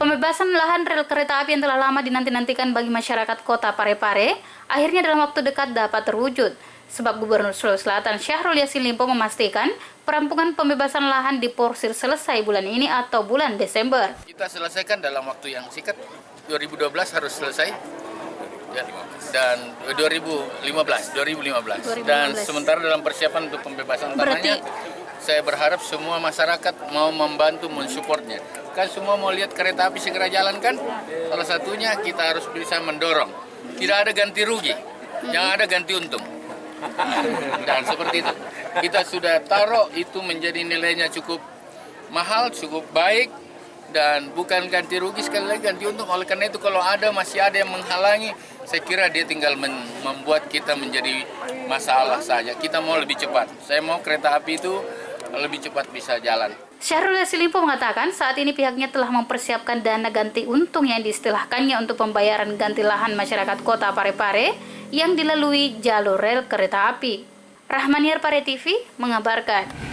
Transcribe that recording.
Pembebasan lahan rel kereta api yang telah lama dinanti-nantikan bagi masyarakat kota Parepare akhirnya dalam waktu dekat dapat terwujud. Sebab Gubernur Sulawesi Selatan Syahrul Yassin Limpo memastikan perampungan pembebasan lahan diporsir selesai bulan ini atau bulan Desember. Kita selesaikan dalam waktu yang singkat, 2012 harus selesai, ya, dan 2015. Dan sementara dalam persiapan untuk pembebasan tanahnya, saya berharap semua masyarakat mau membantu mensupportnya. Kan semua mau lihat kereta api segera jalan kan? Salah satunya kita harus bisa mendorong. Tidak ada ganti rugi, yang ada ganti untung. Dan seperti itu, kita sudah taruh itu menjadi nilainya cukup mahal, cukup baik, dan bukan ganti rugi, sekali lagi ganti untung. Oleh karena itu kalau masih ada yang menghalangi, saya kira dia tinggal membuat kita menjadi masalah saja. Kita mau lebih cepat, saya mau kereta api itu lebih cepat bisa jalan. Syahrul Yassin Limpo mengatakan saat ini pihaknya telah mempersiapkan dana ganti untung yang diistilahkannya untuk pembayaran ganti lahan masyarakat kota Parepare yang dilalui jalur rel kereta api. Rahmaniar Pare TV mengabarkan.